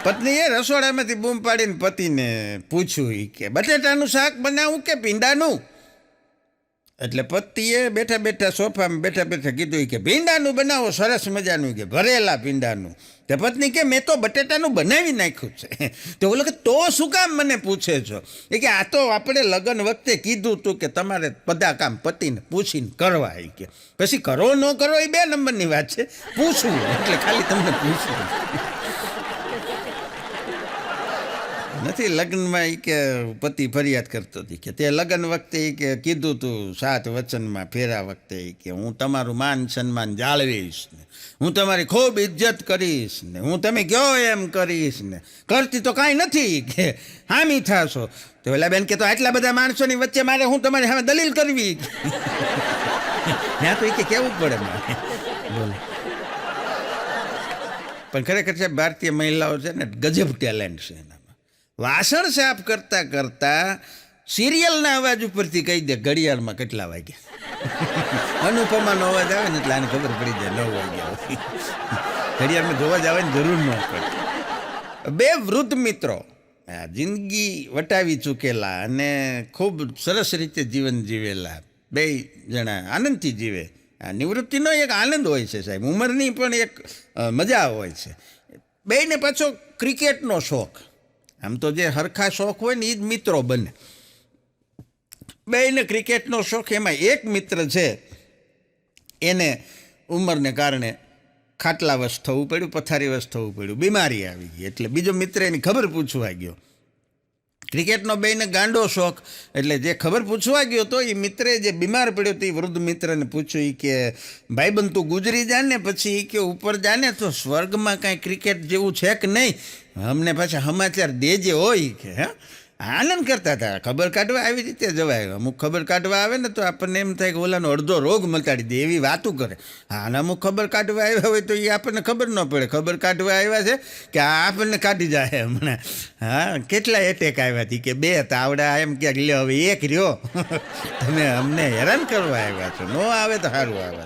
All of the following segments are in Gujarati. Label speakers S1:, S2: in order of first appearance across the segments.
S1: પત્નીએ રસોડામાંથી બૂમ પાડીને પતિને પૂછ્યું કે બટેટાનું શાક બનાવું કે ભીંડાનું? એટલે પતિએ બેઠા બેઠા સોફામાં બેઠા બેઠા કીધું કે ભીંડાનું બનાવો, સરસ મજાનું, કે ભરેલા ભીંડાનું. તે પત્ની કે મેં તો બટેટાનું બનાવી નાખ્યું છે. તો બોલો કે તો શું કામ મને પૂછે છો? એ કે આ તો આપણે લગ્ન વખતે કીધું હતું કે તમારે બધા કામ પતિને પૂછીને કરવા. કે પછી કરો ન કરો એ 2 નંબરની વાત છે, પૂછવું એટલે ખાલી તમને પૂછવું નથી. લગ્નમાં એ કે પતિ ફરિયાદ કરતો હતી કે તે લગ્ન વખતે એ કે કીધું તું 7 વચનમાં ફેરા વખતે કે હું તમારું માન સન્માન જાળવીશ ને હું તમારી ખૂબ ઇજ્જત કરીશ ને હું તમે કહો એમ કરીશ ને કરતી તો કાંઈ નથી કે હામી થાશો. તો ઓલા બેન કે તો આટલા બધા માણસોની વચ્ચે મારે હું તમારી સામે દલીલ કરવી? ત્યાં તો એ કે કેવું પડે મારે. બોલો. પણ ખરેખર છે ભારતીય મહિલાઓ છે ને ગજબ ટેલેન્ટ છે એનામાં. વાસણ સાફ કરતા કરતા સિરિયલના અવાજ ઉપરથી કહી દે ઘડિયાળમાં કેટલા વાગ્યા. અનુપમાનો અવાજ આવે ને એટલે આને ખબર પડી જાય 9 વાગ્યા. ઘડિયાળમાં જોવા જવાની જરૂર ન પડે. 2 વૃદ્ધ મિત્રો જિંદગી વટાવી ચૂકેલા અને ખૂબ સરસ રીતે જીવન જીવેલા 2 જણા આનંદથી જીવે. નિવૃત્તિનો એક આનંદ હોય છે સાહેબ, ઉંમરની પણ એક મજા હોય છે. 2ને પાછો ક્રિકેટનો શોખ. આમ તો જે હરખા શોખ હોય ને એ જ મિત્રો બને. 2ને ક્રિકેટનો શોખ. એમાં એક મિત્ર છે એને ઉંમરને કારણે ખાટલાવશ થવું પડ્યું, પથારીવશ થવું પડ્યું, બીમારી આવી ગઈ. એટલે બીજો મિત્ર એની ખબર પૂછવા ગયો. ક્રિકેટનો 2ને ગાંડો શોખ એટલે જે ખબર પૂછવા ગયો તો એ મિત્રે જે બીમાર પડ્યો તો એ વૃદ્ધ મિત્રને પૂછ્યું કે ભાઈબંધ તું ગુજરી જા ને પછી કે ઉપર જાને તો સ્વર્ગમાં કાંઈ ક્રિકેટ જેવું છે કે નહીં, અમને પાછા સમાચાર દેજે હોય કે. હે આનંદ કરતા હતા. ખબર કાઢવા આવી રીતે જવાય. અમુક ખબર કાઢવા આવે ને તો આપણને એમ થાય કે ઓલાનો અડધો રોગ મટાડી દે એવી વાતું કરે. હા, અને અમુક ખબર કાઢવા આવ્યા હોય તો એ આપણને ખબર ન પડે. ખબર કાઢવા આવ્યા છે કે આ આપણને કાઢી જાય હમણાં. હા, કેટલા એટેક આવ્યા હતી કે 2 તાવડા એમ ક્યાંક લે હવે 1 રહ્યો. તમે અમને હેરાન કરવા આવ્યા છો, ન આવે તો સારું આવે.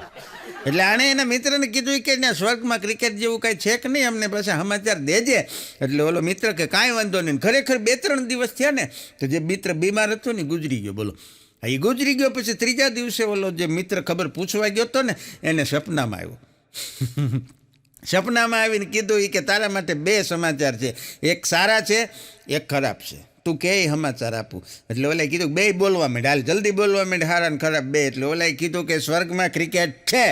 S1: એટલે આણે એના મિત્રને કીધું કે ને સ્વર્ગમાં ક્રિકેટ જેવું કાંઈ છે કે નહીં, અમને પાછા સમાચાર દેજે. એટલે ઓલો મિત્ર કે કાંઈ વાંધો નહીં. ખરેખર 2-3 દિવસ થયા ને તો જે મિત્ર બીમાર હતો ને ગુજરી ગયો. બોલો. એ ગુજરી ગયો પછી 3જા દિવસે ઓલો જે મિત્ર ખબર પૂછવા ગયો હતો ને એને સપનામાં આવ્યો. સપનામાં આવીને કીધું કે તારા માટે 2 સમાચાર છે, એક સારા છે એક ખરાબ છે, તું કે સમાચાર આપું. એટલે ઓલાએ કીધું 2 બોલવા માંડ, હાલ જલ્દી બોલવા માંડ, સારા ને ખરાબ 2. એટલે ઓલાએ કીધું કે સ્વર્ગમાં ક્રિકેટ છે,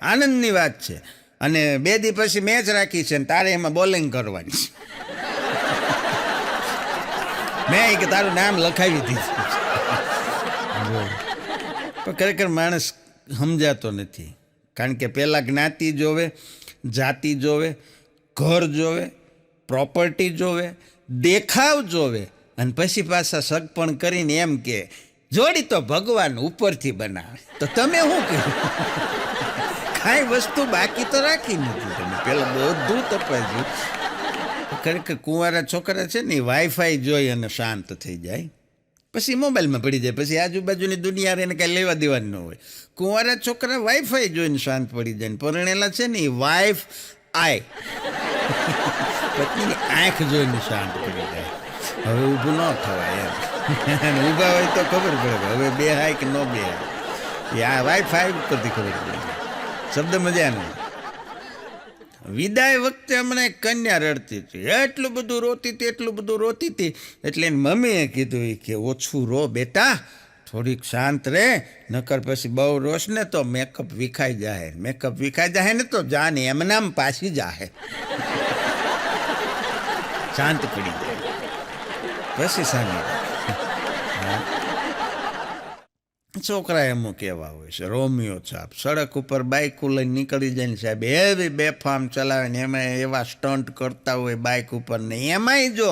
S1: આનંદની વાત છે, અને 2 દી પછી મેચ રાખી છે ને તારે એમાં બોલિંગ કરવાની છે. મેં કે તારું નામ લખાવી દીધું. પણ ખરેખર માણસ સમજાતો નથી. કારણ કે પહેલાં જ્ઞાતિ જોવે, જાતિ જોવે, ઘર જોવે, પ્રોપર્ટી જોવે, દેખાવ જોવે, અને પછી પાછા સગપણ કરીને એમ કે જોડી તો ભગવાન ઉપરથી બનાવે. તો તમે શું કહ્યું? કાંઈ વસ્તુ બાકી તો રાખી નથી તમે. પેલા બધું તપાસ્યું. ખરેખર કુંવારા છોકરા છે ને વાઈફાઈ જોઈ અને શાંત થઈ જાય, પછી મોબાઈલમાં પડી જાય, પછી આજુબાજુની દુનિયા એને કાંઈ લેવા દેવાની ન હોય. કુંવારા છોકરા વાઈફાઈ જોઈને શાંત પડી જાય. પરણેલા છે ને એ વાઈફ આય પત્નીની આંખ જોઈને શાંત પડી જાય. હવે ઊભું ન થવાય એમ. ઊભા હોય તો ખબર પડે હવે બેહાય કે ન બેહાય. એ આ વાઈફાઈ ઉપરથી ખબર પડે. શબ્દ મજાનો. વિદાય વખતે હમણાં એક કન્યા રડતી હતી. એટલું બધું રોતી હતી, એટલું બધું રોતી હતી. એટલે એની મમ્મીએ કીધું કે ઓછું રો બેટા, થોડીક શાંત રહે, નકર પછી બહુ રોશ ને તો મેકઅપ વિખાઈ જાય. મેકઅપ વિખાઈ જાય ને તો જાને એમનામ પાછી જાહે. શાંત પડી જાય પછી સામે. છોકરા એમ કહેવા હોય છે રોમિયો છાપ. સડક ઉપર બાઇક લઈને નીકળી જાય ને સાહેબ એવી બેફામ ચલાવે ને એમાં એવા સ્ટન્ટ કરતા હોય બાઇક ઉપર ને એમાંય જો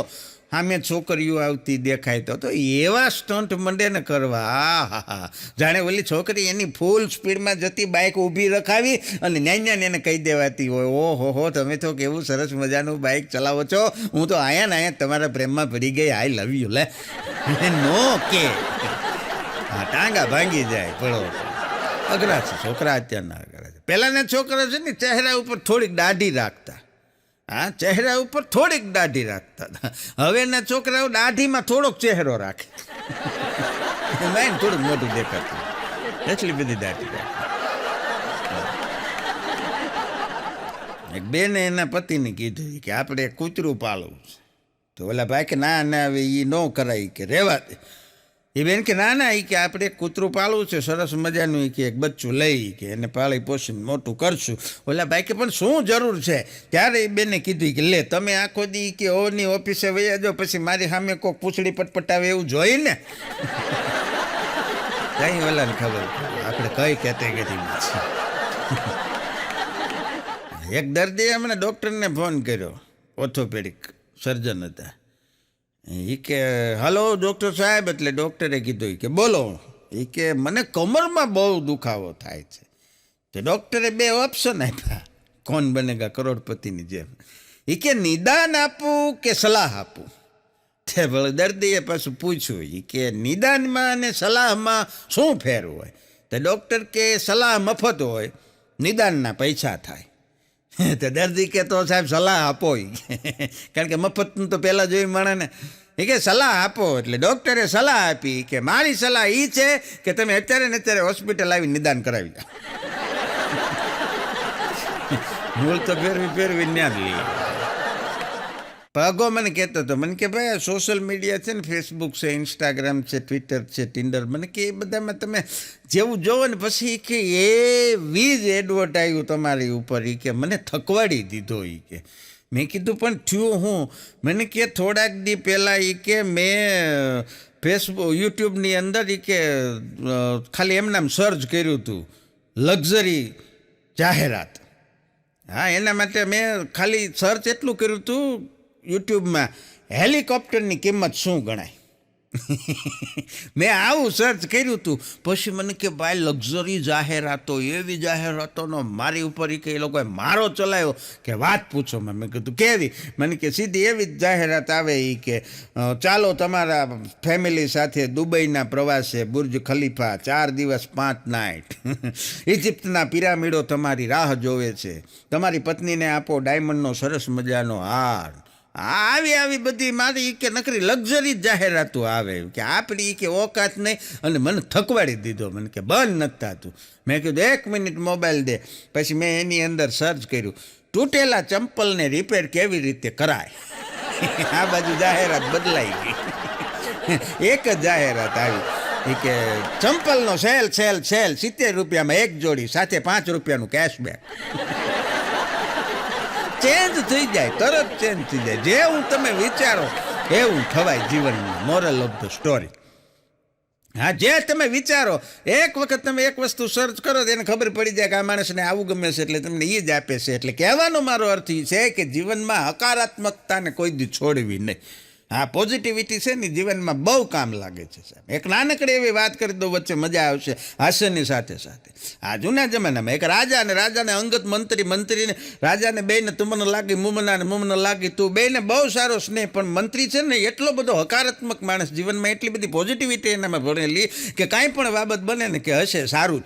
S1: સામે છોકરીઓ આવતી દેખાય તો એવા સ્ટન્ટ મંડે ને કરવા. હા હા, જાણે ઓલી છોકરી એની ફૂલ સ્પીડમાં જતી બાઇક ઊભી રખાવી અને ન્યાન્યાને એને કહી દેવાતી હોય ઓહો હો તમે તો કેવું સરસ મજાનું બાઇક ચલાવો છો, હું તો આયા ને આયા તમારા પ્રેમમાં પડી ગઈ, આઈ લવ યુ. લે નો કે હા, ટાંગા ભાંગી જાય. પડો અઘરા છે છોકરા અત્યારના. અઘરા છે. પહેલાંના છોકરા છે ને ચહેરા ઉપર થોડીક દાઢી રાખતા. હા, ચહેરા ઉપર થોડીક દાઢી રાખતા હતા. હવેના છોકરાઓ દાઢીમાં થોડોક ચહેરો રાખે, એમાં થોડુંક મોટું દેખાતું, એટલી બધી દાઢી રાખે. એક બેને એના પતિને કીધું કે આપણે કૂતરું પાળવું છે. તો ઓલા ભાઈ કે ના ના, હવે એ ન કરાય, કે રહેવા દે. એ બેન કે ના ના, એ કે આપણે કૂતરું પાળવું છે, સરસ મજાનું, કે એક બચ્ચું લઈ, કે એને પાળી પોષીને મોટું કરશું. ઓલા ભાઈ કે પણ શું જરૂર છે? ત્યારે એ બેને કીધું કે લે, તમે આખો દી કે ઓની ઓફિસે વયા જાઓ, પછી મારી સામે કોઈક પૂંછડી પટપટાવે એવું જોઈ ને. કઈ ઓલાને ખબર આપણે કઈ કેટેગરીમાં છે. એક દર્દીએ હમણાં ડૉક્ટરને ફોન કર્યો, ઓર્થોપેડિક સર્જન હતા. એ કે હલો ડૉક્ટર સાહેબ, એટલે ડૉક્ટરે કીધું કે બોલો. એ કે મને કમરમાં બહુ દુખાવો થાય છે. તો ડૉક્ટરે 2 ઓપ્શન આપ્યા, કોણ બનેગા કરોડપતિની જેમ. એ કે નિદાન આપું કે સલાહ આપું. તે ભલે દર્દીએ પાછું પૂછ્યું, એ કે નિદાનમાં અને સલાહમાં શું ફેર હોય? તો ડૉક્ટર કે સલાહ મફત હોય, નિદાનના પૈસા થાય. તો દર્દી કે તો સાહેબ સલાહ આપો, કારણ કે મફતનું તો પહેલાં જોયું મળે ને. એ કે સલાહ આપો. એટલે ડૉક્ટરે સલાહ આપી કે મારી સલાહ એ છે કે તમે અત્યારે ને અત્યારે હોસ્પિટલ આવી નિદાન કરાવી દો. ભૂલ તો ફેરવી ન્યા જ લઈએ. પગો મને કહેતો હતો, મને કે ભાઈ આ સોશિયલ મીડિયા છે ને, ફેસબુક છે, ઇન્સ્ટાગ્રામ છે, ટ્વિટર છે, ટિન્ડર, મને કે એ બધામાં તમે જેવું જોવો ને પછી કે એવી જ એડવર્ટાઈઝ તમારી ઉપર, એ કે મને થકવાડી દીધો. એ કે મેં કીધું પણ થયું હું? મને કે થોડાક દી પહેલાં એ કે મેં ફેસબુક યુટ્યુબની અંદર એ કે ખાલી એમનામ સર્ચ કર્યું હતું લક્ઝરી જાહેરાત. હા, એના માટે મેં ખાલી સર્ચ એટલું કર્યું હતું યુટ્યુબમાં, હેલિકોપ્ટરની કિંમત શું ગણાય. મેં આવું સર્ચ કર્યું હતું. પછી મને કે ભાઈ લક્ઝરી જાહેરાતો, એવી જાહેરાતોનો મારી ઉપર કે એ લોકોએ મારો ચલાવ્યો કે વાત પૂછો. મેં કીધું કેવી? મને કે સીધી એવી જ જાહેરાત આવે, એ કે ચાલો તમારા ફેમિલી સાથે દુબઈના પ્રવાસે, બુર્જ ખલીફા 4 દિવસ 5 નાઇટ, ઇજિપ્તના પિરામિડો તમારી રાહ જોવે છે, તમારી પત્નીને આપો ડાયમંડનો સરસ મજાનો હાર. આવી બધી મારી કે નકરી લક્ઝરી જાહેરાતો આવે, કે આપણી કે ઓકાત નહીં. અને મને થકવાડી દીધો. મને કે બંધ નથી થતું. મેં કીધું 1 મિનિટ મોબાઈલ દે. પછી મેં એની અંદર સર્ચ કર્યું, તૂટેલા ચંપલને રિપેર કેવી રીતે કરાય. આ બાજુ જાહેરાત બદલાઈ ગઈ. એક જ જાહેરાત આવી, એ કે ચંપલનો સેલ 70 રૂપિયામાં 1 જોડી, સાથે 5 રૂપિયાનું કેશબેક. ચેન્જ થઈ જાય, તરત ચેન્જ થઈ જાય. જેવું તમે વિચારો એવું થવાય જીવનમાં. Moral of the story. હા, જે તમે વિચારો, એક વખત તમે એક વસ્તુ સર્ચ કરો તો એને ખબર પડી જાય કે આ માણસને આવું ગમે છે, એટલે તમને એ જ આપે છે. એટલે કહેવાનો મારો અર્થ એ છે કે જીવનમાં હકારાત્મકતાને કોઈ દી છોડવી નહીં. હા, પોઝિટિવિટી છે ને જીવનમાં બહુ કામ લાગે છે સાહેબ. એક નાનકડી એવી વાત કરી દો, વચ્ચે મજા આવશે હાસ્યની સાથે સાથે. આ જૂના જમાનામાં એક રાજા અને રાજાને અંગત મંત્રીને રાજાને બેને તુમને લાગી મુમનાને મુમને લાગી તું, બેને બહુ સારો સ્નેહ. પણ મંત્રી છે ને એટલો બધો હકારાત્મક માણસ, જીવનમાં એટલી બધી પોઝિટિવિટી એનામાં ભણેલી કે કાંઈ પણ બાબત બને ને કે હશે સારું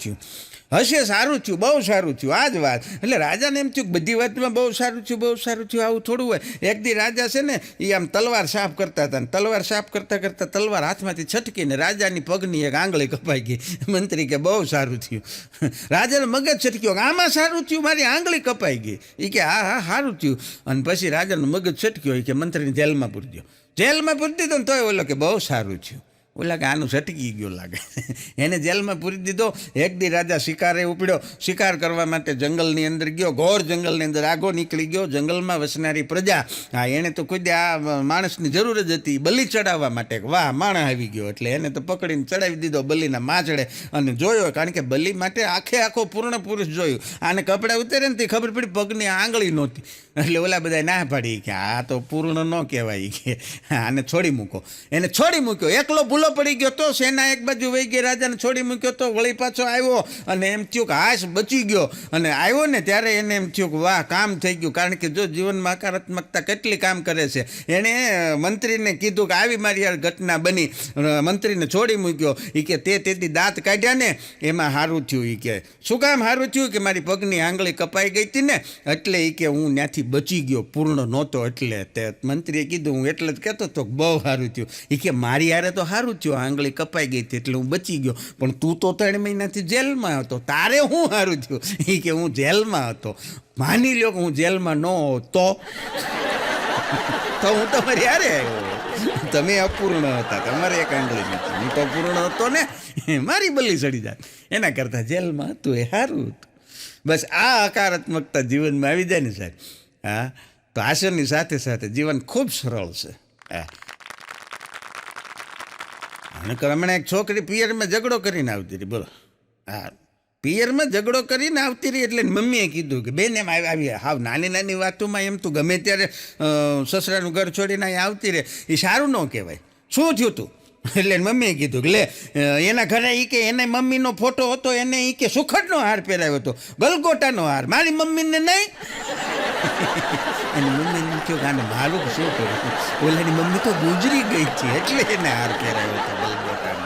S1: થયું, બહુ સારું થયું, આ જ વાત. એટલે રાજાને એમ થયું કે બધી વાતમાં બહુ સારું થયું, આવું થોડું હોય. એક દી રાજા છે ને એ આમ તલવાર સાફ કરતા હતા, તલવાર સાફ કરતાં તલવાર હાથમાંથી છટકીને રાજાની પગની એક આંગળી કપાઈ ગઈ. મંત્રી કે બહુ સારું થયું. રાજાને મગજ છટક્યો, આમાં સારું થયું, મારી આંગળી કપાઈ ગઈ. એ કે હા સારું થયું. અને પછી રાજાનું મગજ છટક્યો, એ કે મંત્રીને જેલમાં પૂરી દો. જેલમાં પૂરી દીધો ને તોય ઓલો કે બહુ સારું થયું. ઓલા કે આનું છટકી ગયો લાગે, એને જેલમાં પૂરી દીધો. એક દી રાજા શિકારે ઉપડ્યો, શિકાર કરવા માટે જંગલની અંદર ગયો, ઘોર જંગલની અંદર આગો નીકળી ગયો. જંગલમાં વસનારી પ્રજા, હા એણે તો કોઈ આ માણસની જરૂર જ હતી બલિ ચડાવવા માટે. વાહ, માણસ આવી ગયો એટલે એને તો પકડીને ચડાવી દીધો બલિના માછડે. અને જોયો, કારણ કે બલિ માટે આખો પૂર્ણ પુરુષ જોયું. આને કપડાં ઉતારે ને તે ખબર પડી પગની આંગળી નહોતી. એટલે ઓલા બધા ના પાડી કે આ તો પૂર્ણ ન કહેવાય, કે આને છોડી મૂકો. એને છોડી મૂક્યો, એકલો ભૂલો ઢગલો પડી ગયો તો સેના એક બાજુ વહી ગઈ, રાજાને છોડી મૂક્યો તો વળી પાછો આવ્યો અને એમ થયું કે હાશ બચી ગયો. અને આવ્યો ને ત્યારે એને એમ થયું કે વાહ કામ થઈ ગયું. કારણ કે જો જીવનમાં હકારાત્મકતા કેટલી કામ કરે છે. એણે મંત્રીને કીધું કે આવી મારી યાર ઘટના બની, મંત્રીને છોડી મૂક્યો. એ કે તેથી દાંત કાઢ્યા ને એમાં સારું થયું. એ કે શું કામ સારું થયું? કે મારી પગની આંગળી કપાઈ ગઈ હતી ને એટલે એ કે હું ત્યાંથી બચી ગયો, પૂર્ણ નહોતો એટલે. તે મંત્રીએ કીધું હું એટલે જ કહેતો હતો બહુ સારું થયું. એ કે મારી યારે તો સારું થયું, આંગળી કપાઈ ગઈ હતી એટલે હું બચી ગયો, પણ તું તો 3 મહિનાથી જેલમાં હતો, તારે શું સારું થયું? એ કે હું જેલમાં હતો. માની લ્યો કે હું જેલમાં ન હોતો તો હું તમારી યારે આવ્યો. તમે અપૂર્ણ હતા, તમારે એક આંગળી નથી, હું તો પૂર્ણ હતો ને, મારી બલી ચડી જાય. એના કરતાં જેલમાં હતું એ સારું હતું. બસ આ હકારાત્મકતા જીવનમાં આવી જાય ને સાહેબ, હા, તો હાસ્યની સાથે સાથે જીવન ખૂબ સરળ છે. હા, અને હમણાં એક છોકરી પિયરમાં ઝઘડો કરીને આવતી રહી, બોલો. હા, પિયરમાં ઝઘડો કરીને આવતી રહી એટલે મમ્મીએ કીધું કે બેન એમ આવી હાવ નાની નાની વાતોમાં એમ તું ગમે ત્યારે સસરાનું ઘર છોડીને અહીં આવતી રહે, એ સારું ન કહેવાય. શું થયું તું? એટલે મમ્મીએ કીધું કે લે એના ઘરે એ કે એને મમ્મીનો ફોટો હતો, એને એ કે સુખડનો હાર પહેરાવ્યો હતો, ગલગોટાનો હાર, મારી મમ્મીને નહીં. અને મમ્મીને કહ્યું કે આને મારું શું કર્યું? ઓલાની મમ્મી તો ગુજરી ગઈ છે એટલે એને હાર પહેરાવ્યો હતો ગલગોટાનો.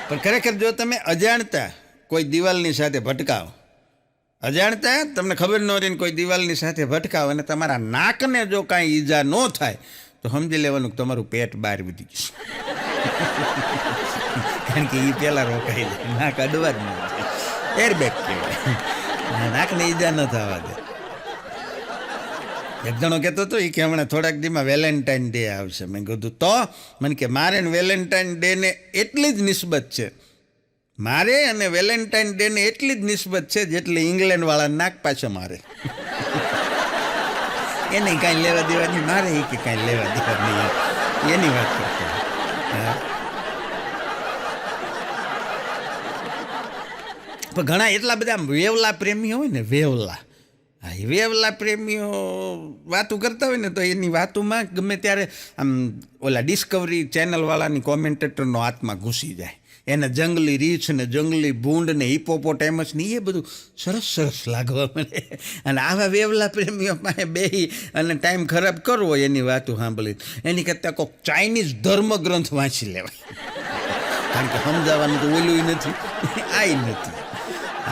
S1: પણ ખરેખર જો તમે અજાણતા કોઈ દિવાલની સાથે ભટકાવ, અજાણતા તમને ખબર ન રહીને કોઈ દિવાલની સાથે ભટકાવ અને તમારા નાકને જો કાંઈ ઈજા ન થાય તો સમજી લેવાનું કે તમારું પેટ બહાર વધી ગયું. કારણ કે એ પહેલાં રોકાઈ જાય, નાક અડવા જ ન થાય, એરબેગ કહેવાય, નાકને ઈજા ન થવા દે. એક જણો કહેતો હતો એ કે હમણાં થોડાક દીમાં વેલેન્ટાઇન ડે આવશે. મેં કીધું તો? મને કે મારે વેલેન્ટાઇન ડેને એટલી જ નિસ્બત છે, મારે અને વેલેન્ટાઇન ડેને એટલી જ નિસ્બત છે જેટલી ઇંગ્લેન્ડવાળા નાક પાછળ મારે. એને કાંઈ લેવા દેવાની, મારે એ કે કાંઈ લેવા દેવા નહીં, એની વાત કરતો. પણ ઘણા એટલા બધા વેવલા પ્રેમીઓ હોય ને, વેવલા, હા, એ વેવલા પ્રેમીઓ વાતો કરતા હોય ને તો એની વાતોમાં ગમે ત્યારે આમ ઓલા ડિસ્કવરી ચેનલવાળાની કોમેન્ટેટરનો આત્મા ઘૂસી જાય. એને જંગલી રીછ ને જંગલી ભૂંડ ને હિપોપોટેમસ ને એ બધું સરસ સરસ લાગવા મળે. અને આવા વેવલા પ્રેમીઓ પાસે બેસી અને ટાઈમ ખરાબ કરવો એની વાતો સાંભળી, એની કરતાં કોઈક ચાઇનીઝ ધર્મગ્રંથ વાંચી લેવાય. કારણ કે સમજાવવાનું તો ઓલું નથી, આ નથી.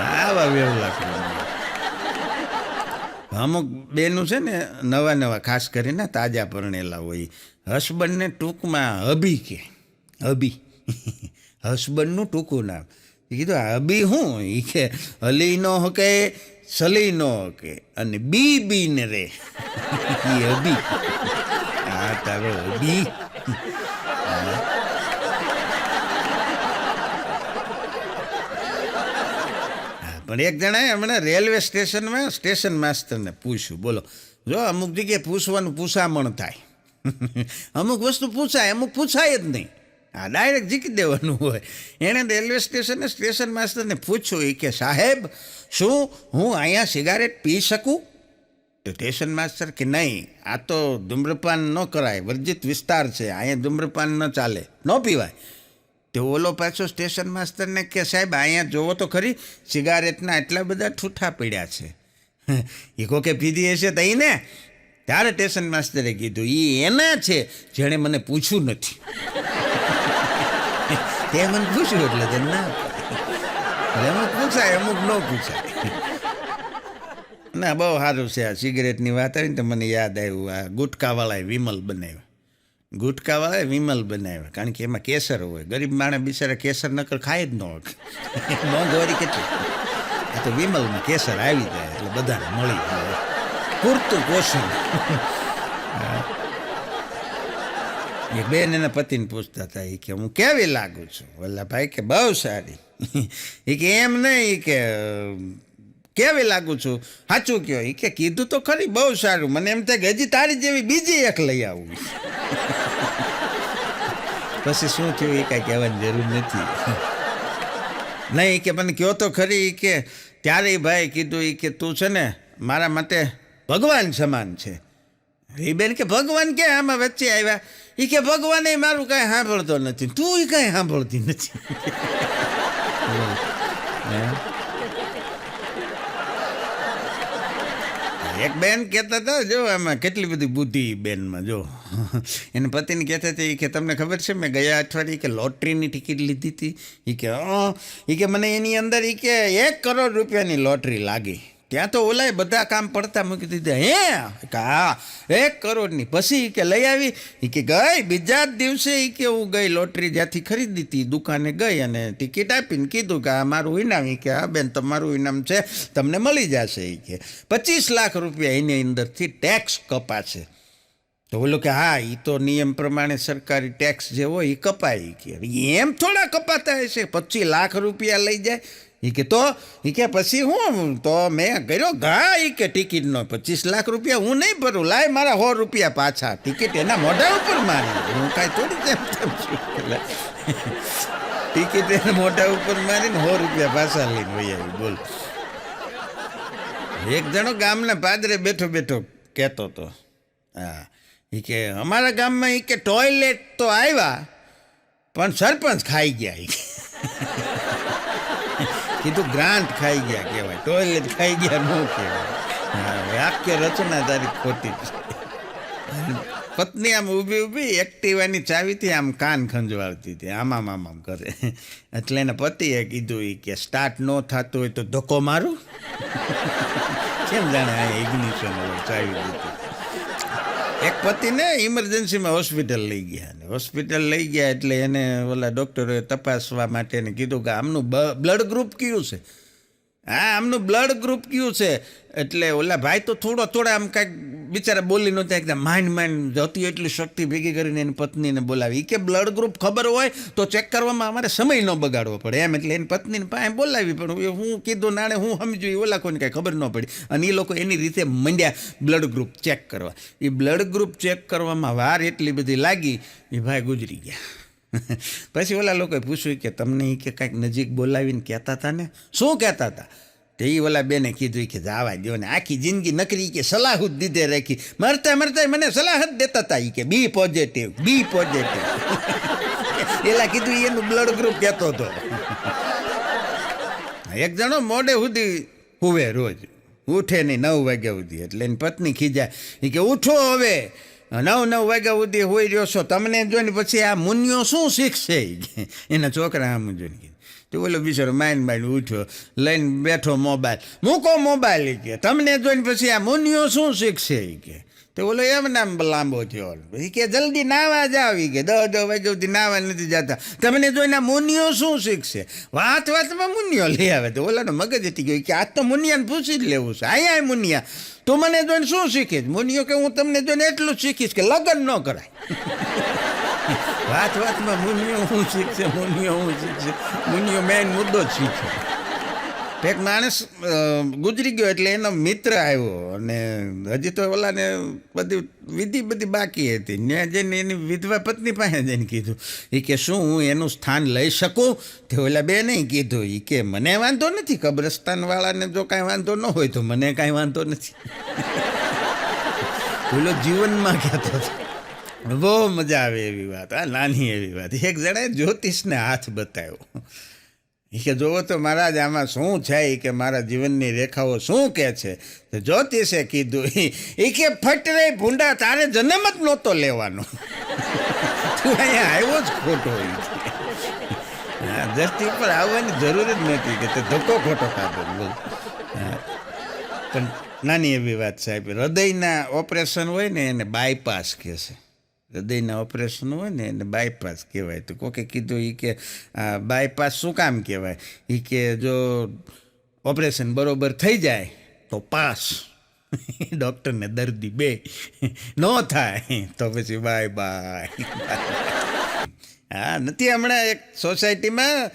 S1: આવા વેવલા પ્રેમીઓ અમુક બેનું છે ને, નવા નવા ખાસ કરીને તાજા પરણેલા હોય, હસબન્ડને ટૂંકમાં હબી કે, હબી હસબન્ડનું ટૂંકું નામ. એ કીધું હબી હું? એ કે હલી નો હકે, સલી નો હકે, અને બી ને રે, એ હબી. હા, તારો હબી. પણ એક જણાએ હમણાં રેલવે સ્ટેશનમાં સ્ટેશન માસ્ટરને પૂછ્યું, બોલો, જો અમુક જગ્યાએ પૂછવાનું પૂછામણ થાય, અમુક વસ્તુ પૂછાય, અમુક પૂછાય જ નહીં. હા, ડાયરેક્ટ જીકી દેવાનું હોય. એણે રેલવે સ્ટેશને સ્ટેશન માસ્ટરને પૂછ્યું, એ કે સાહેબ શું હું અહીંયા સિગારેટ પી શકું? તો સ્ટેશન માસ્ટર કે નહીં, આ તો ધૂમ્રપાન ન કરાય, વર્જિત વિસ્તાર છે, અહીંયા ધૂમ્રપાન ન ચાલે, ન પીવાય. તો ઓલો પાછો સ્ટેશન માસ્ટરને કે સાહેબ અહીંયા જોવો તો ખરી, સિગારેટના એટલા બધા ઠૂઠા પડ્યા છે. એ કોકે પીધી હશે તો ને? ત્યારે સ્ટેશન માસ્ટરે કીધું એ એના છે જેણે મને પૂછ્યું નથી. તે મને પૂછ્યું એટલે તે ના, અમુક પૂછાય અમુક ન પૂછાય. ના, બહુ સારું છે. આ સિગરેટની વાત આવી ને તો મને યાદ આવ્યું, આ ગુટકાવાળાએ વિમલ બનાવ્યા. ગુટકાવાળાએ વિમલ બનાવ્યા કારણ કે એમાં કેસર હોય. ગરીબ માણસ બિચારા કેસર નકર ખાય જ ન હોય, મોંઘવારી કેટલી. આ તો વિમલમાં કેસર આવી જાય એટલે બધાને મળી જાય, પૂરતું પોષણ. એક બેન એના પતિને પૂછતા હતા, એ કે હું કેવી લાગુ છું? ઓલા ભાઈ કે બહુ સારી. એ કે એમ નહીં, કે કેવી લાગુ છું સાચું કયો? એ કે કીધું તો ખરી બહુ સારું, મને એમ થાય કે હજી તારી જેવી બીજી એક લઈ આવું. પછી શું થયું એ કાંઈ કહેવાની જરૂર નથી. નહીં કે મને કહો તો ખરી, કે ત્યારે ભાઈ કીધું એ કે તું છે ને મારા માટે ભગવાન સમાન છે. એ બેન કે ભગવાન કે આમાં વચ્ચે આવ્યા? એ કે ભગવાને મારું કાંઈ સાંભળતો નથી, તું એ કાંઈ સાંભળતી નથી. એક બેન કહેતા હતા, જો આમાં કેટલી બધી બુદ્ધિ બેનમાં, જો એને પતિને કહેતા હતા કે તમને ખબર છે મેં ગયા અઠવાડિયે કે લોટરીની ટિકિટ લીધી હતી. એ કે મને એની અંદર કે 1 કરોડ રૂપિયાની લોટરી લાગી. ત્યાં તો ઓલાએ બધા કામ પડતા મૂકી દીધા. હા 1 કરોડની. પછી કે લઈ આવી, કે ગઈ બીજા જ દિવસે કે હું ગઈ લોટરી જ્યાંથી ખરીદી હતી દુકાને ગઈ અને ટિકિટ આપીને કીધું કે આ મારું ઇનામ. કે હા બેન તમારું ઇનામ છે, તમને મળી જશે. કે 25 લાખ રૂપિયા એની અંદરથી ટેક્સ કપાશે. તો બોલો કે હા એ તો નિયમ પ્રમાણે સરકારી ટેક્સ જે હોય એ કપાય. કે એમ થોડા કપાતા હશે, 25 લાખ રૂપિયા લઈ જાય. કે તો કે પછી હું તો મેં કર્યો ઘા. કે ટિકિટનો 25 લાખ રૂપિયા હું નહીં ભરું, લાય મારા 100 રૂપિયા પાછા. ટિકિટ એના મોઢા ઉપર મારી, હું કાંઈ થોડી તેમ છું. ટિકિટ એના મોઢા ઉપર મારીને 100 રૂપિયા પાછા લઈને વહી આવી. બોલ. એક જણો ગામના પાદરે બેઠો બેઠો કહેતો હતો, હા કે અમારા ગામમાં કે ટોયલેટ તો આવ્યા પણ સરપંચ ખાઈ ગયા. કીધું ગ્રાન્ટ ખાઈ ગયા કહેવાય, ટોયલેટ ખાઈ ગયા ન કહેવાય. વાક્ય રચના તારી ખોટી છે. પત્ની આમ ઊભી એક્ટિવાની ચાવીથી આમ કાન ખંજવાળતી હતી, આમ કરે. એટલે એના પતિએ કીધું કે સ્ટાર્ટ ન થતું હોય તો ધક્કો મારું. કેમ જાણે આ ઇગ્નિશન ચાવી દીધી. એક પતિને ઇમરજન્સીમાં હોસ્પિટલ લઈ ગયા. હોસ્પિટલ લઈ ગયા એટલે એને ઓલા ડૉક્ટરોએ તપાસવા માટે કીધું કે આમનું બ્લડ ગ્રુપ કયું છે. હા આમનું બ્લડ ગ્રુપ કયું છે. એટલે ઓલા ભાઈ તો થોડા આમ કાંઈક બિચારા બોલી નહોતા, એકદમ માંડ જતી એટલી શક્તિ ભેગી કરીને એની પત્નીને બોલાવી. કે બ્લડ ગ્રુપ ખબર હોય તો ચેક કરવામાં અમારે સમય ન બગાડવો પડે એમ. એટલે એની પત્નીને પાસે બોલાવી, પણ હું કીધું નાણે હું સમજ્યું એ ઓલા કોઈને કાંઈ ખબર ન પડી. અને એ લોકો એની રીતે મંડ્યા બ્લડ ગ્રુપ ચેક કરવા. એ બ્લડ ગ્રુપ ચેક કરવામાં વાર એટલી બધી લાગી, એ ભાઈ ગુજરી ગયા. પછી ઓલા લોકોએ પૂછ્યું કે તમને કે કાંઈક નજીક બોલાવીને કહેતા હતા ને, શું કહેતા હતા? તો એ ઓલા બેને કીધું કે જવા દો ને, આખી જિંદગી નકરી કે સલાહ જ દીધે રાખી, મરતા મને સલાહ જ દેતા હતા. કે બી પોઝિટિવ. એલા કીધું એનું બ્લડ ગ્રુપ કહેતો હતો. એક જણો મોડે સુધી હુવે, રોજ ઉઠે નહીં 9 વાગ્યા સુધી. એટલે એની પત્ની ખીજાય કે ઉઠો હવે, 9 વાગ્યા સુધી હોઈ રહ્યો છો, તમને જોઈને પછી આ મુનિયો શું શીખશે. એના છોકરા આમ જોઈને કીધું. તો ઓલો બિચારો માઇન્ડ ઉઠ્યો, લઈને બેઠો મોબાઈલ. મૂકો મોબાઈલ. કે તમને જોઈને પછી આ મુનિયો શું શીખશે. કે તો ઓલો એમ નામ લાંબો થયો. કે જલ્દી નાવા જાવ. કે 10 વાગ્યા સુધી નાવા નથી જતા, તમને જોઈને આ મુનિયો શું શીખશે. વાતમાં મુનિયો લઈ આવે. તો ઓલાનો મગજ હતી ગયો કે આજ તો મુનિયાને પૂછી જ લેવું છે. આયા મુનિયા તું મને જોઈને શું શીખીશ? મુનિયો કે હું તમને જોઈને એટલું જ શીખીશ કે લગ્ન ન કરાય. વાતમાં મુનિયો શું શીખશે, મુનિયો મેઇન મુદ્દો જ શીખે. એક માણસ ગુજરી ગયો એટલે એનો મિત્ર આવ્યો, અને હજી તો ઓલાને બધી બાકી હતી. ત્યાં જઈને એની વિધવા પત્ની પાસે જઈને કીધું, એ કે શું હું એનું સ્થાન લઈ શકું? તે ઓલા બે નહીં કીધું. એ કે મને વાંધો નથી, કબ્રસ્તાનવાળાને જો કાંઈ વાંધો ન હોય તો મને કાંઈ વાંધો નથી. ઓલો જીવનમાં કહેતો હતો. બહુ મજા આવે એવી વાત, આ નાની એવી વાત. એક જણાએ જ્યોતિષને હાથ બતાવ્યો. કે જોવો તો મહારાજ આમાં શું છે, કે મારા જીવનની રેખાઓ શું કહે છે. તો જ્યોતિષે કીધું એ કે ફટ રે ભૂંડા, તારે જન્મ જ નહોતો લેવાનો, તું અહીંયા આવ્યો જ ખોટો હોય. હા ધરતી ઉપર આવવાની જરૂર જ નથી, કે તે ધક્કો ખોટો ખાધો. પણ નાની એવી વાત સાહેબ. હૃદયના ઓપરેશન હોય ને એને બાયપાસ કહે છે. હૃદયના ઓપરેશન હોય ને એને બાયપાસ કહેવાય. તો કોકે કીધું એ કે બાયપાસ શું કામ કહેવાય? એ કે જો ઓપરેશન બરાબર થઈ જાય તો પાસ, ડૉક્ટરને દર્દી બે ન થાય તો પછી બાય. હા નથી હમણાં એક સોસાયટીમાં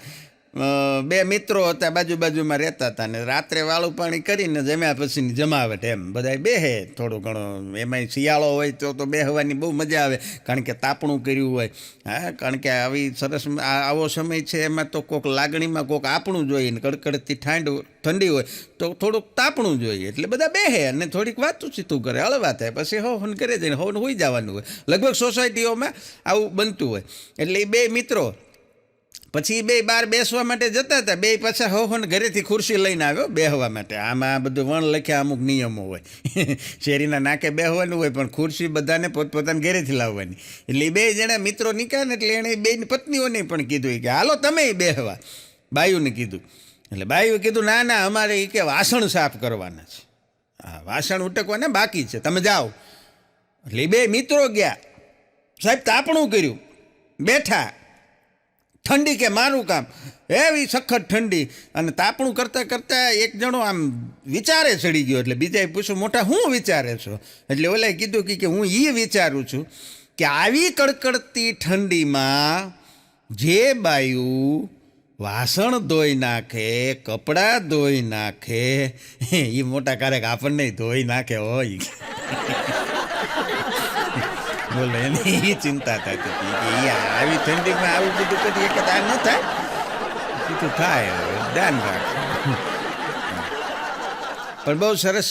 S1: બે મિત્રો હતા, બાજુમાં રહેતા હતા ને રાત્રે વાળું પાણી કરીને જમ્યા પછીની જમાવટ એમ બધા બેહે થોડું ઘણું. એમાંય શિયાળો હોય તો બેહવાની બહુ મજા આવે, કારણ કે તાપણું કર્યું હોય. હા, કારણ કે આવી સરસ આવો સમય છે, એમાં તો કોઈક લાગણીમાં કોઈક આપણું જોઈએ ને કડકડતી ઠંડી હોય તો થોડુંક તાપણું જોઈએ. એટલે બધા બેહે અને થોડીક વાતું ચીતું કરે, હળવા થાય, પછી હોન કરે જઈને હોન હોઈ જવાનું હોય. લગભગ સોસાયટીઓમાં આવું બનતું હોય. એટલે એ બે મિત્રો પછી બે બહાર બેસવા માટે જતા હતા. બે પાછા હોન ઘરેથી ખુરશી લઈને આવ્યો બેહવા માટે. આમાં બધું વણ લખ્યા અમુક નિયમો હોય. શેરીના નાકે બેહવાનું હોય, પણ ખુરશી બધાને પોતપોતાને ઘરેથી લાવવાની. એટલે એ બે જણા મિત્રો નીકળ્યા ને એટલે એણે બેની પત્નીઓને પણ કીધું કે હાલો તમે બેહવા. બાયુને કીધું. એટલે બાયુએ કીધું ના અમારે એ કે વાસણ સાફ કરવાના છે. હા, વાસણ ઉટકવાના બાકી છે, તમે જાઓ. એટલે એ બે મિત્રો ગયા. સાહેબ તાપણું કર્યું, બેઠા. ઠંડી કે મારું કામ, એવી સખત ઠંડી. અને તાપણું કરતાં કરતાં એક જણો આમ વિચારે ચડી ગયો. એટલે બીજાએ પૂછ્યું મોટા શું વિચારે છો? એટલે ઓલાએ કીધું કે હું એ વિચારું છું કે આવી કડકડતી ઠંડીમાં જે બાયું વાસણ ધોઈ નાખે, કપડાં ધોઈ નાખે, એ મોટા ક્યારેક આપણને ધોઈ નાખે હોય. બોલો, એની એ ચિંતા થતી હતી કે આવી ઠંડીમાં આવું બધું કરીએ કે આ ન થાય. કીધું થાય, ધ્યાન રાખ. પણ બહુ સરસ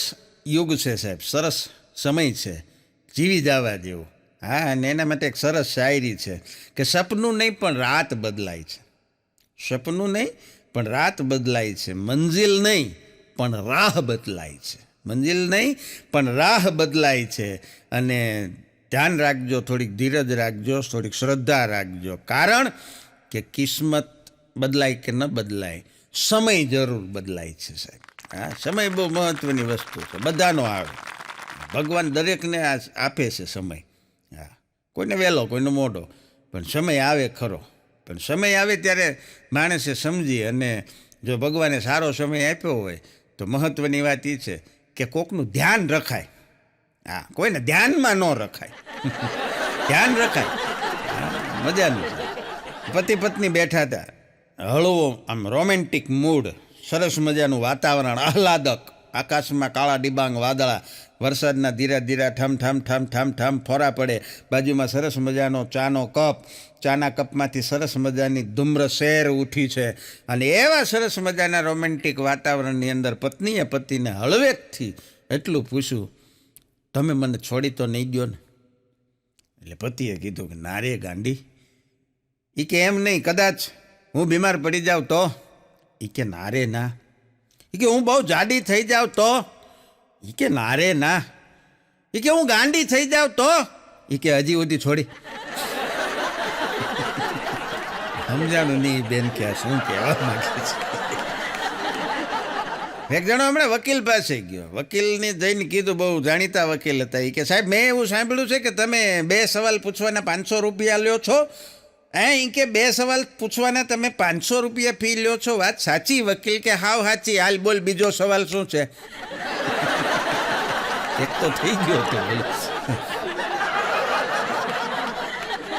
S1: યુગ છે સાહેબ, સરસ સમય છે, જીવી જવા જેવું. હા, અને એના માટે એક સરસ શાયરી છે કે સપનું નહીં પણ રાત બદલાય છે. સપનું નહીં પણ રાત બદલાય છે, મંજિલ નહીં પણ રાહ બદલાય છે. મંજિલ નહીં પણ રાહ બદલાય છે. અને ધ્યાન રાખજો, થોડીક ધીરજ રાખજો, થોડીક શ્રદ્ધા રાખજો, કારણ કે કિસ્મત બદલાય કે ન બદલાય, સમય જરૂર બદલાય છે સાહેબ. હા, સમય બહુ મહત્ત્વની વસ્તુ છે, બધાનો આવે. ભગવાન દરેકને આપે છે સમય. હા, કોઈને વહેલો, કોઈને મોડો, પણ સમય આવે ખરો. પણ સમય આવે ત્યારે માણસે સમજી, અને જો ભગવાને સારો સમય આપ્યો હોય તો મહત્ત્વની વાત એ છે કે કોકનું ધ્યાન રખાય. હા, કોઈને ધ્યાનમાં ન રખાય. ધ્યાન રખાય. મજાનું. પતિ પત્ની બેઠા હતા, હળવો આમ રોમેન્ટિક મૂડ, સરસ મજાનું વાતાવરણ, આહલાદક. આકાશમાં કાળા ડિબાંગ વાદળા, વરસાદના ધીરા ધીરા ઠમ ફોરા પડે. બાજુમાં સરસ મજાનો ચાનો કપ, ચાના કપમાંથી સરસ મજાની ધૂમ્ર શેર ઉઠી છે. અને એવા સરસ મજાના રોમેન્ટિક વાતાવરણની અંદર પત્નીએ પતિને હળવેકથી એટલું પૂછ્યું, તમે મને છોડી તો નહીં દો ને? એટલે પતિએ કીધું કે ના રે ગાંડી. એ કે એમ નહીં, કદાચ હું બીમાર પડી જાઉં તો? એ કે ના રે ના. એ કે હું બહુ જાડી થઈ જાઉં તો? એ કે ના રે ના. એ કે હું ગાંડી થઈ જાઉં તો? એ કે હજી સુધી છોડી. સમજાણું નહીં બેન કે શું કહેવા માંગે છે. એક જણો હમણાં વકીલ પાસે ગયો. વકીલને જઈને કીધું, બહુ જાણીતા વકીલ હતા. એ કે સાહેબ મેં એવું સાંભળ્યું છે કે તમે 2 સવાલ પૂછવાના 500 રૂપિયા લ્યો છો. એ કે 2 સવાલ પૂછવાના તમે 500 રૂપિયા ફી લ્યો છો, વાત સાચી? વકીલ કે હાવ સાચી. હાલ બોલ બીજો સવાલ શું છે? એક તો થઈ ગયો તો.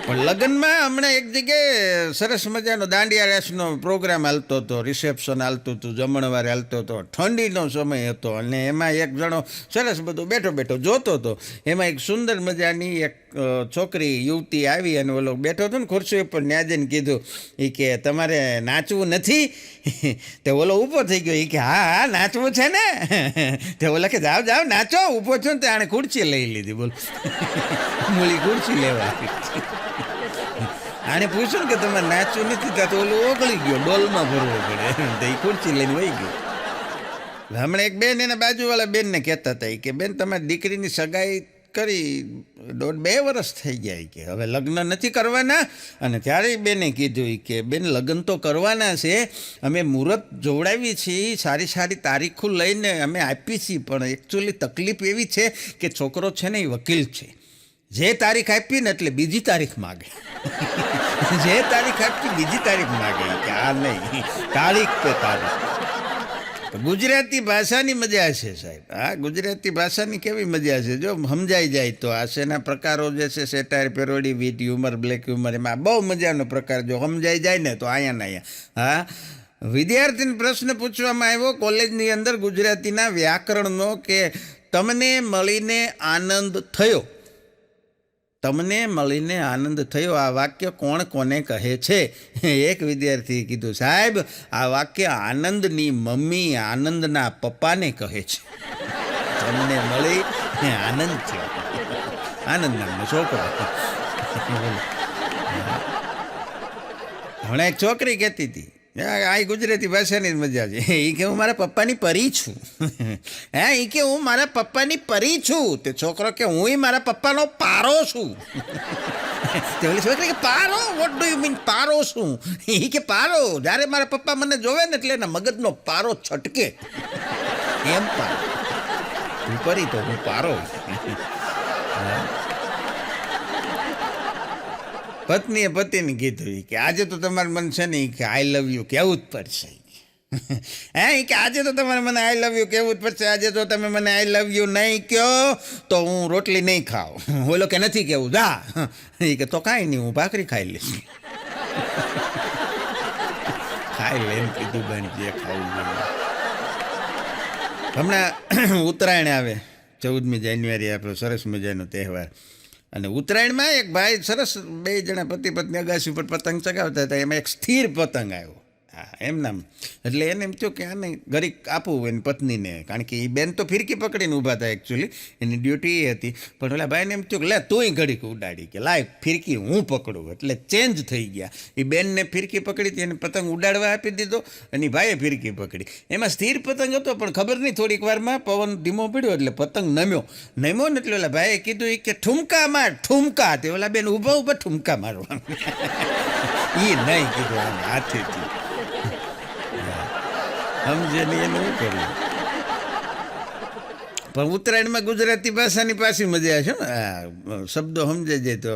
S1: પણ લગ્નમાં હમણાં એક જગ્યાએ સરસ મજાનો દાંડિયા રાસનો પ્રોગ્રામ હાલતો હતો, રિસેપ્શન હાલતું હતું, જમણવાર હાલતો હતો, ઠંડીનો સમય હતો. અને એમાં એક જણો સરસ બધું બેઠો જોતો હતો. એમાં એક સુંદર મજાની એક છોકરી યુવતી આવી અને ઓલો બેઠો હતો ને ખુરશી ઉપર, ત્યાં જઈને કીધું, એ કે તમારે નાચવું નથી? તે ઓલો ઊભો થઈ ગયો. એ કે હા નાચવું છે ને. તે ઓલા કે જાઓ નાચો, ઊભો છો ને. તે આણે ખુરશી લઈ લીધી. બોલ, મૂળી ખુરશી લેવા. આને પૂછ્યું ને કે તમારે નાચવું નથી, ત્યાં તો ઓલું ઓગળી ગયો, ડોલમાં ભરવો પડે. તો એ ખુરશી લઈને વહી ગયો. હમણાં એક બેન એના બાજુવાળા બેનને કહેતા હતા કે બેન તમારી દીકરીની સગાઈ કરી 1.5-2 વર્ષ થઈ જાય, કે હવે લગ્ન નથી કરવાના? અને ત્યારે બેને કીધું કે બેન લગ્ન તો કરવાના છે, અમે મુહૂર્ત જોવડાવી છીએ, સારી સારી તારીખો લઈને અમે આપી છીએ, પણ એકચ્યુઅલી તકલીફ એવી છે કે છોકરો છે ને એ વકીલ છે. જે તારીખ આપી ને એટલે બીજી તારીખ માગે. જે તારીખ આપી બીજી તારીખ માગે. કે આ નહીં, તારીખ પે તારીખ. ગુજરાતી ભાષાની મજા છે સાહેબ. હા, ગુજરાતી ભાષાની કેવી મજા છે જો સમજાઈ જાય તો. હાસ્યના પ્રકારો જે છે, satire, parody, wit humour, black humour, એમાં બહુ મજાનો પ્રકાર જો સમજાઈ જાય ને તો અહીંયા ને અહીંયા. હા, વિદ્યાર્થીને પ્રશ્ન પૂછવામાં આવ્યો કોલેજની અંદર ગુજરાતીના વ્યાકરણનો કે તમને મળીને આનંદ થયો. તમને મળીને આનંદ થયો આ વાક્ય કોણ કોને કહે છે? એક વિદ્યાર્થીએ કીધું, સાહેબ આ વાક્ય આનંદની મમ્મી આનંદના પપ્પાને કહે છે. તમને મળી આનંદ થયો. આનંદ નામનો છોકરો. હમણાં એક છોકરી કહેતી હતી, આ ગુજરાતી ભાષાની જ મજા છે. એ કે હું મારા પપ્પાની પરી છું. એ કે હું મારા પપ્પાની પરી છું. તે છોકરો કે હું મારા પપ્પાનો પારો છું. તે ઓલી છોકરી કે પારો? વોટ ડુ યુ મીન પારો શું? એ કે પારો, જ્યારે મારા પપ્પા મને જોવે ને એટલે એના મગજનો પારો છટકે એમ પારો. હું પરી તો હું પારો. પત્નીએ પતિને કીધું કે આજે તો તમારે મને છે ને કે આઈ લવ યુ કહેવું જ પડશે. કે આજે તો તમારે મને આઈ લવ યુ કહેવું જ પડશે. આજે તો તમે મને આઈ લવ યુ નહીં કહો તો હું રોટલી નહીં ખાઉં. બોલો કે નથી કહેવું, જા. એ કે તો કાંઈ નહીં, હું ભાખરી ખાઈ લઈશ. ખાઈ લઈને કીધું બની જે ખાવું જોઈએ. હમણાં ઉત્તરાયણ આવે, 14મી જાન્યુઆરી, આપણો સરસ મજાનો તહેવાર. અને ઉત્તરાયણમાં એક ભાઈ સરસ, 2 જણા પતિ પત્ની અગાસી ઉપર પતંગ ચગાવતા હતા. એમાં એક સ્થિર પતંગ આવ્યો. હા, એમ નામ. એટલે એને એમ થયું કે આને ઘડીક આપવું એની પત્નીને, કારણ કે એ બેન તો ફિરકી પકડીને ઊભા હતા. એકચ્યુઅલી એની ડ્યુટી એ હતી. પણ ઓલા ભાઈને એમ થયું કે લે તુંય ઘડીક ઉડાડી, કે લાય ફિરકી હું પકડું. એટલે ચેન્જ થઈ ગયા. એ બેનને ફિરકી પકડી હતી, એને પતંગ ઉડાડવા આપી દીધો, અને ભાઈએ ફિરકી પકડી. એમાં સ્થિર પતંગ હતો, પણ ખબર નહીં થોડીક વારમાં પવન ધીમો પડ્યો એટલે પતંગ નમ્યો ને એટલે ઓલા ભાઈએ કીધું કે ઠુમકા માર, ઠુમકા. તે ઓલા બેન ઊભા ઠુમકા મારવા. એ નહીં કીધું આમ હાથેથી. સમજે નહીં એનું શું કર્યું. પણ ઉત્તરાયણમાં ગુજરાતી ભાષાની પાછી મજા છે. શબ્દો સમજે જાય તો.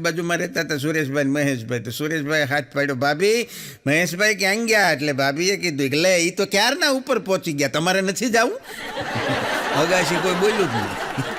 S1: બાજુમાં રહેતા હતા સુરેશભાઈ મહેશભાઈ. તો સુરેશભાઈ હાથ પાડ્યો, ભાભી મહેશભાઈ ક્યાં ગયા? એટલે ભાભીએ કીધું કે લે એ તો ક્યારના ઉપર પહોંચી ગયા, તમારે નથી જવું. અગાશી કોઈ બોલ્યું જ નહીં.